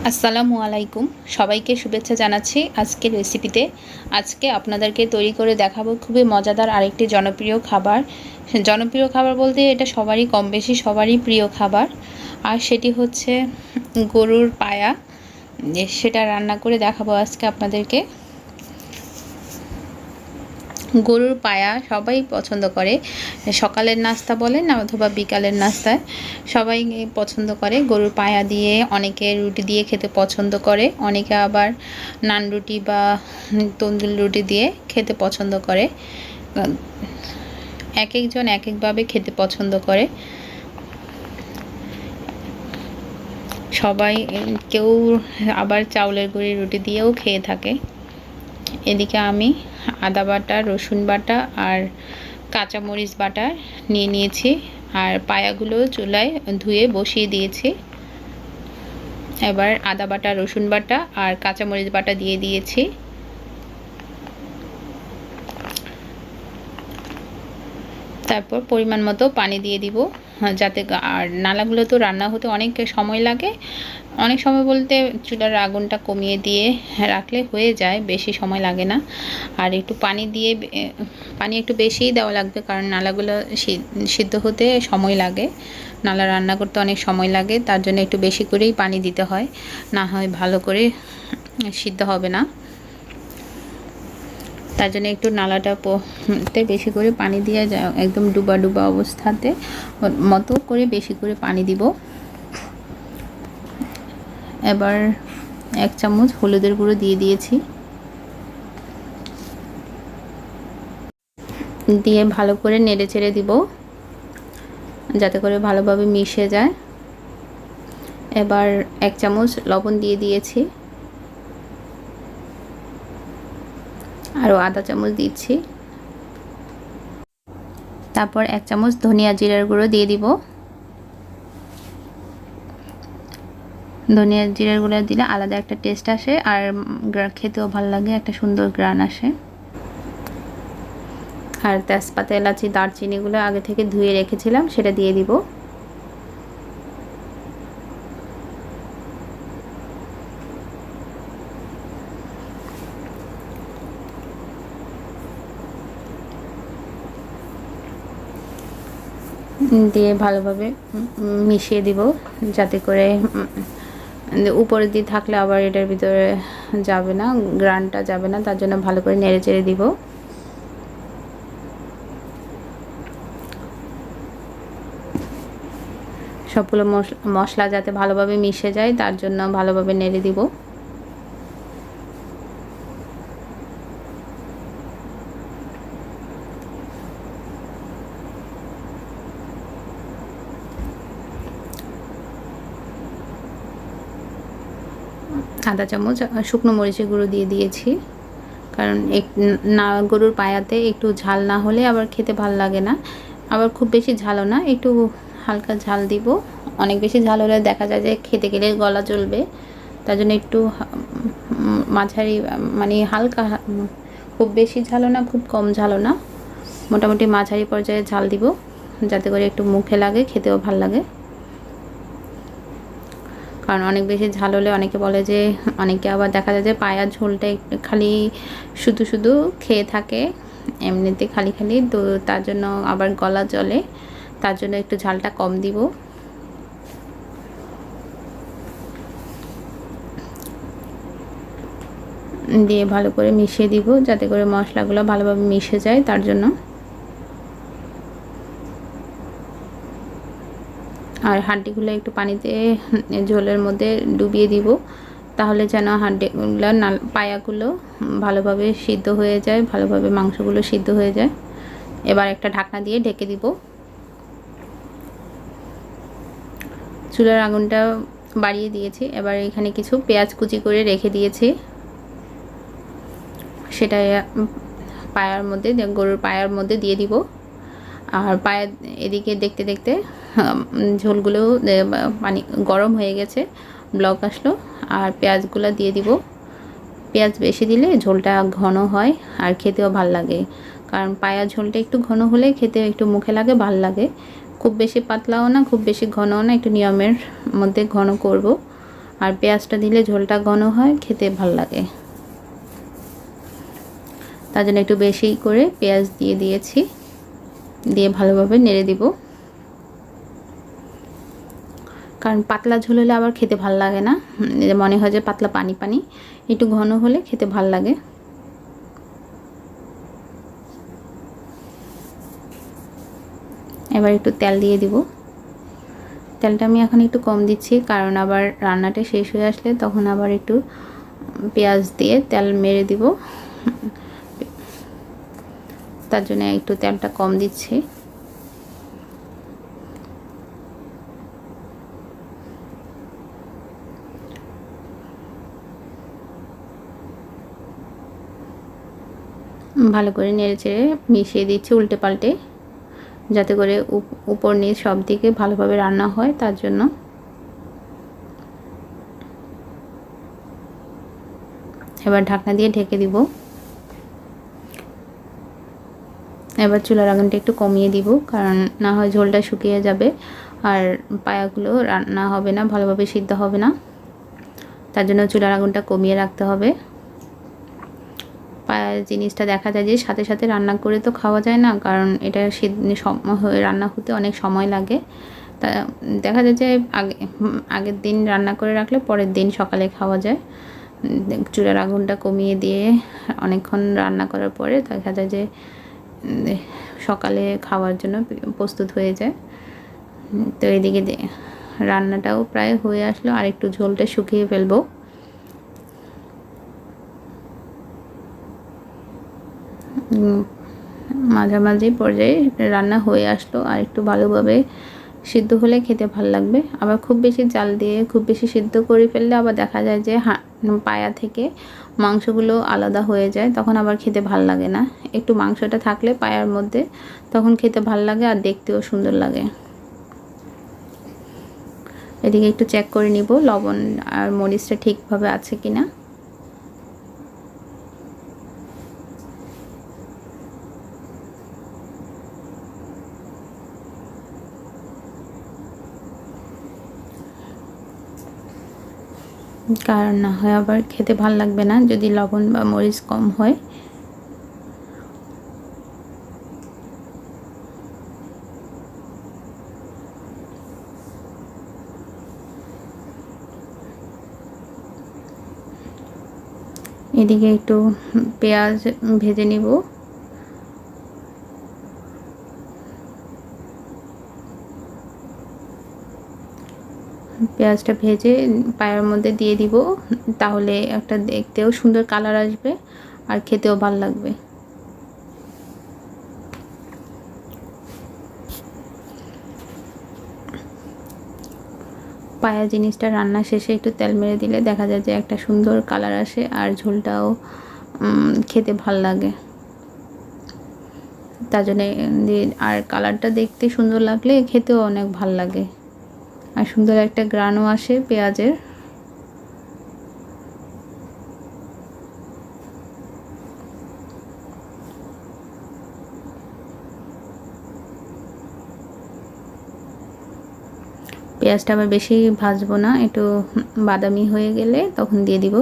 আসসালামু আলাইকুম, সবাইকে শুভেচ্ছা জানাচ্ছি আজকের রেসিপিতে। আজকে আপনাদেরকে তৈরি করে দেখাবো খুবই মজাদার আরেকটি জনপ্রিয় খাবার বলতে এটা সবারই কম বেশি সবারই প্রিয় খাবার, আর সেটি হচ্ছে গরুর পায়া। সেটা রান্না করে দেখাবো আজকে আপনাদেরকে। গরুর পায়া সবাই পছন্দ করে, সকালের নাস্তা বলেন অথবা বিকালের নাস্তায় সবাই পছন্দ করে। গরুর পায়া দিয়ে অনেকে রুটি দিয়ে খেতে পছন্দ করে, অনেকে আবার নান রুটি বা তন্দুর রুটি দিয়ে খেতে পছন্দ করে। এক একজন এক একভাবে খেতে পছন্দ করে। সবাই কেউ আবার চাউলের গুঁড়ি রুটি দিয়েও খেয়ে থাকে। এদিকে আমি আদা বাটা, রসুন বাটা আর কাঁচামরিচ বাটা নিয়ে নিয়েছি, আর পায়াগুলো চুলায় ধুয়ে বসিয়ে দিয়েছি। এবার আদা বাটা, রসুন বাটা আর কাঁচামরিচ বাটা দিয়ে দিয়েছি। তারপর পরিমাণ মতো পানি দিয়ে দিব, যাতে আর নালাগুলো তো রান্না হতে অনেক সময় লাগে। অনেক সময় বলতে চুলার আগুনটা কমিয়ে দিয়ে রাখলে হয়ে যায়, বেশি সময় লাগে না। আর একটু পানি একটু বেশিই দেওয়া লাগবে, কারণ নালাগুলো সিদ্ধ হতে সময় লাগে। নালা রান্না করতে অনেক সময় লাগে, তার জন্য একটু বেশি করেই পানি দিতে হয়, না হয় ভালো করে সিদ্ধ হবে না। তার জন্য একটু নালাটাতে বেশি করে পানি দিয়ে একদম ডুবা ডুবা অবস্থাতে মতো করে বেশি করে পানি দিব। এবার 1 চামচ হলুদের গুঁড়ো দিয়ে দিয়েছি, দিয়ে ভালো করে নেড়ে চেড়ে দিব যাতে করে ভালোভাবে মিশে যায়। এবার 1 চামচ লবণ দিয়ে দিয়েছি, আরও আধা চামচ দিচ্ছি। তারপর 1 চামচ ধনিয়া জিরার গুঁড়ো দিয়ে দিব। ধনিয়া জিরার গুঁড়ো দিলে আলাদা একটা টেস্ট আসে, আর খেতেও ভালো লাগে, একটা সুন্দর গ্রান আসে। আর তেজপাতা, এলাচি, দারচিনিগুলো আগে থেকে ধুয়ে রেখেছিলাম, সেটা দিয়ে দিব। দিয়ে ভালোভাবে মিশিয়ে দিব, যাতে করে উপরে দিয়ে থাকলে আবার এটার ভিতরে যাবে না, গ্রানটা যাবে না, তার জন্য ভালো করে নেড়ে চেড়ে দিব। সবগুলো মশলা যাতে ভালোভাবে মিশে যায়, তার জন্য ভালোভাবে নেড়ে দিব। আধা চামচ শুকনো মরিচের গুঁড়ো দিয়ে দিয়েছি, কারণ গরুর পায়াতে একটু ঝাল না হলে আবার খেতে ভালো লাগে না। আবার খুব বেশি ঝালও না, একটু হালকা ঝাল দিব। অনেক বেশি ঝাল হলে দেখা যায় যে খেতে গেলে গলা চলবে, তার জন্য একটু মাঝারি, মানে হালকা, খুব বেশি ঝালও না খুব কম ঝালও না, মোটামুটি মাঝারি পর্যায়ে ঝাল দিব, যাতে করে একটু মুখে লাগে, খেতেও ভালো লাগে। কারণ অনেক বেশি ঝাল হলে অনেকে বলে যে, অনেকে আবার দেখা যায় যে পায়ার ঝোলটা খালি শুধু শুধু খেয়ে থাকে এমনিতে খালি খালি, তো তার জন্য আবার গলা জ্বলে, তার জন্য একটু ঝালটা কম দিব। দিয়ে ভালো করে মিশিয়ে দিব, যাতে করে মশলাগুলো ভালোভাবে মিশে যায়, তার জন্য। আর হাঁড়িগুলো একটু পানিতে ঝোলের মধ্যে ডুবিয়ে দিব, তাহলে যেন হাঁড়িগুলো পায়াগুলো ভালোভাবে সিদ্ধ হয়ে যায়, ভালোভাবে মাংসগুলো সিদ্ধ হয়ে যায়। এবার একটা ঢাকনা দিয়ে ঢেকে দিব। চুলার আগুনটা বাড়িয়ে দিয়েছি। এবার এখানে কিছু পেঁয়াজ কুচি করে রেখে দিয়েছি, সেটা গরুর পায়ার মধ্যে দিয়ে দিব। আর এদিকে দেখতে দেখতে ঝোলগুলো মানে গরম হয়ে গেছে, ব্লক আসলো, আর পেঁয়াজগুলো দিয়ে দিব। পেঁয়াজ বেশি দিলে ঝোলটা ঘন হয় আর খেতেও ভাল লাগে, কারণ পায়া ঝোলটা একটু ঘন হলে খেতে একটু মুখে লাগে, ভাল লাগে। খুব বেশি পাতলাও না, খুব বেশি ঘনও না, একটু নিয়মের মধ্যে ঘন করব। আর পেঁয়াজটা দিলে ঝোলটা ঘন হয়, খেতে ভাল লাগে। তার জন্য একটু বেশি করে পেঁয়াজ দিয়ে দিয়েছি, দিয়ে ভালোভাবে নেড়ে দিব। কারণ পাতলা ঝোল হলে আবার খেতে ভাল লাগে না, মনে হয় যে পাতলা পানি পানি, একটু ঘন হলে খেতে ভাল লাগে। এবার একটু তেল দিয়ে দিব। তেলটা আমি এখন একটু কম দিচ্ছি, কারণ আবার রান্নাটা শেষ হয়ে আসলে তখন আবার একটু পেঁয়াজ দিয়ে তেল মেরে দিব, তার জন্য একটু তেলটা কম দিচ্ছি। ভালো করে নেড়ে চেড়ে মিশিয়ে দিচ্ছি উল্টে পাল্টে, যাতে করে উপর নিচ সব দিকে ভালোভাবে রান্না হয়, তার জন্য। এবার ঢাকনা দিয়ে ঢেকে দিব। এবার চুলার আগুনটা একটু কমিয়ে দিব, কারণ না হয় ঝোলটা শুকিয়ে যাবে আর পায়াগুলো রান্না হবে না, ভালোভাবে সিদ্ধ হবে না। তার জন্য চুলার আগুনটা কমিয়ে রাখতে হবে। পায়া জিনিসটা দেখা যায় যে সাথে সাথে রান্না করে তো খাওয়া যায় না, কারণ এটা রান্না হতে অনেক সময় লাগে। তা দেখা যায় যে আগের দিন রান্না করে রাখলে পরের দিন সকালে খাওয়া যায়। চুলার আগুনটা কমিয়ে দিয়ে অনেকক্ষণ রান্না করার পরে দেখা যায় যে সকালে খাওয়ার জন্য প্রস্তুত হয়ে যায়। তো এদিকে রান্নাটাও প্রায় হয়ে আসলো, আর একটু ঝোলটা শুকিয়ে ফেলবো। মাঝামাঝি পর্যায়ে রান্না হয়ে আসলো, আর একটু ভালোভাবে সিদ্ধ হলে খেতে ভালো লাগবে। আবার খুব বেশি জাল দিয়ে খুব বেশি সিদ্ধ করে ফেললে আবার দেখা যায় যে পায়া থেকে মাংসগুলো আলাদা হয়ে যায়, তখন আবার খেতে ভাল লাগে না। একটু মাংসটা থাকলে পায়ার মধ্যে তখন খেতে ভাল লাগে আর দেখতেও সুন্দর লাগে। এদিকে একটু চেক করে নিব লবণ আর মরিচটা ঠিকভাবে আছে কিনা। কারণ না হয় আবার খেতে ভাল লাগবে না যদি লবণ বা মরিচ কম হয়। এদিকে একটু পেঁয়াজ ভেজে নিব। পেঁয়াজটা ভেজে পায়ের মধ্যে দিয়ে দিব, তাহলে একটা দেখতেও সুন্দর কালার আসবে আর খেতেও ভালো লাগবে। পায়া জিনিসটা রান্না শেষে একটু তেল মেরে দিলে দেখা যায় যে একটা সুন্দর কালার আসে আর ঝোলটাও খেতে ভাল লাগে। তার জন্য আর কালারটা দেখতে সুন্দর লাগলে খেতেও অনেক ভাল লাগে, আর সুন্দর একটা গ্রানও আসে পেঁয়াজের। পেঁয়াজটা আবার বেশি ভাজবো না, একটু বাদামি হয়ে গেলে তখন দিয়ে দিব।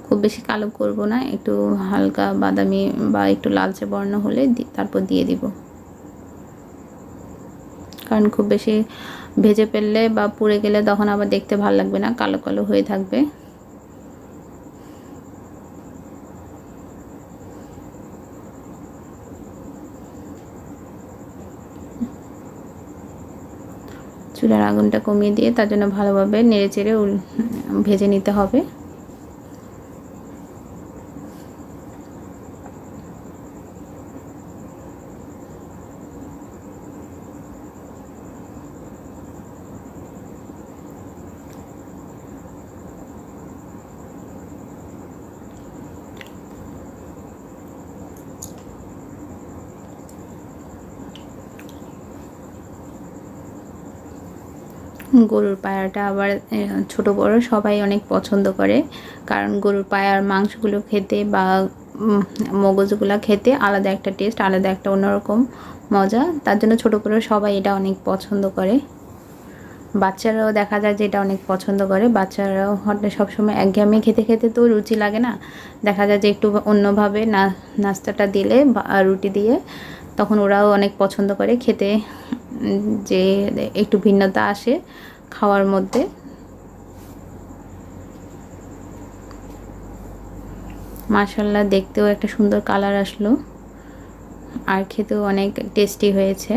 খুব বেশি কালো করব না, একটু হালকা বাদামি বা একটু লালচে বর্ণ হলে তারপর দিয়ে দিব। কারণ খুব বেশি ভেজে ফেললে বা পুড়ে গেলে তখন আবার দেখতে ভালো লাগবে না, কালো কালো হয়ে থাকবে। চুলার আগুনটা কমিয়ে দিয়ে তার জন্য ভালোভাবে নেড়েচেড়ে ভেজে নিতে হবে। গরুর পায়াটা আবার ছোট বড় সবাই অনেক পছন্দ করে, কারণ গরুর পায়ার মাংসগুলো খেতে বা মগজগুলো খেতে আলাদা একটা টেস্ট, আলাদা একটা অন্যরকম মজা। তার জন্য ছোট বড় সবাই এটা অনেক পছন্দ করে। বাচ্চারাও দেখা যায় যে এটা অনেক পছন্দ করে। বাচ্চারাও সবসময় একঘেয়েমি খেতে খেতে তো রুচি লাগে না, দেখা যায় যে একটু অন্যভাবে নাস্তাটা দিলে রুটি দিয়ে তখন ওরাও অনেক পছন্দ করে খেতে, যে একটু ভিন্নতা আসে খাওয়ার মধ্যে। মাশাআল্লাহ দেখতেও একটা সুন্দর কালার আসলো আর খেতেও অনেক টেস্টি হয়েছে।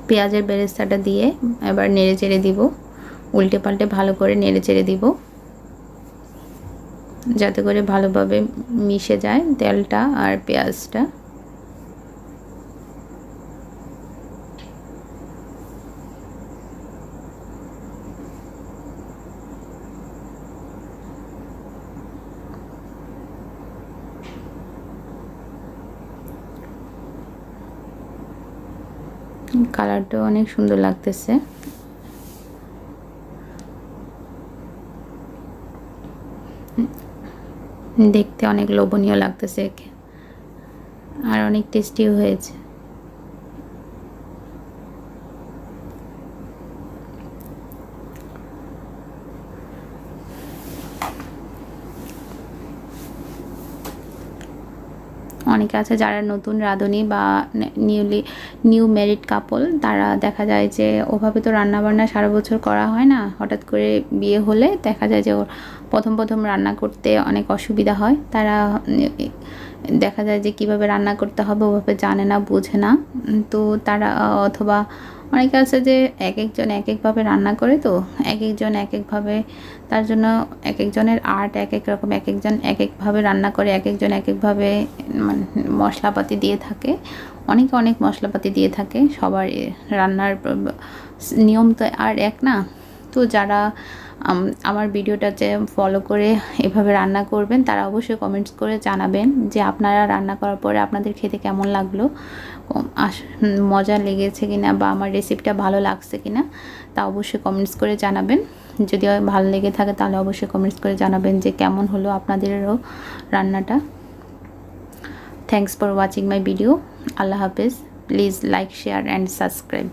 পেঁয়াজের বেরেস্তাটা দিয়ে এবার নেড়ে চেড়ে দিব, উল্টে পাল্টে ভালো করে নেড়ে চেড়ে দিব যাতে করে ভালোভাবে মিশে যায় তেলটা আর পেঁয়াজটা। কালারটাও অনেক সুন্দর লাগতেছে। দেখতে অনেক লোভনীয় লাগতেছে আর অনেক টেস্টিও হয়েছে। অনেকে আছে যারা নতুন রাঁধুনি বা নিউ ম্যারিড কাপল, তারা দেখা যায় যে ওভাবে তো রান্নাবান্না সারা বছর করা হয় না, হঠাৎ করে বিয়ে হলে দেখা যায় যে ওর প্রথম রান্না করতে অনেক অসুবিধা হয়। তারা দেখা যায় যে কিভাবে রান্না করতে হবে ওভাবে জানে না, বোঝে না। তো তারা অথবা অনেকে আছে যে এক একজন এক একভাবে রান্না করে, তো এক একজন এক একভাবে, তার জন্য এক একজনের আর্ট এক এক রকম, এক একজন এক একভাবে রান্না করে, এক একজন এক একভাবে মানে মশলাপাতি দিয়ে থাকে, অনেকে অনেক মশলাপাতি দিয়ে থাকে। সবার রান্নার নিয়ম তো আর এক না। তো যারা আমার ভিডিওটা যে ফলো করে এভাবে রান্না করবেন তারা অবশ্যই কমেন্টস করে জানাবেন যে আপনারা রান্না করার পরে আপনাদের খেতে কেমন লাগলো, মজা লেগেছে কিনা বা আমার রেসিপিটা ভালো লাগছে কিনা, তা অবশ্যই কমেন্টস করে জানাবেন। যদি ভালো লেগে থাকে তাহলে অবশ্যই কমেন্টস করে জানাবেন যে কেমন হলো আপনাদেরও রান্নাটা। Thanks for watching my video. আল্লাহ হাফেজ। Please like, share and subscribe.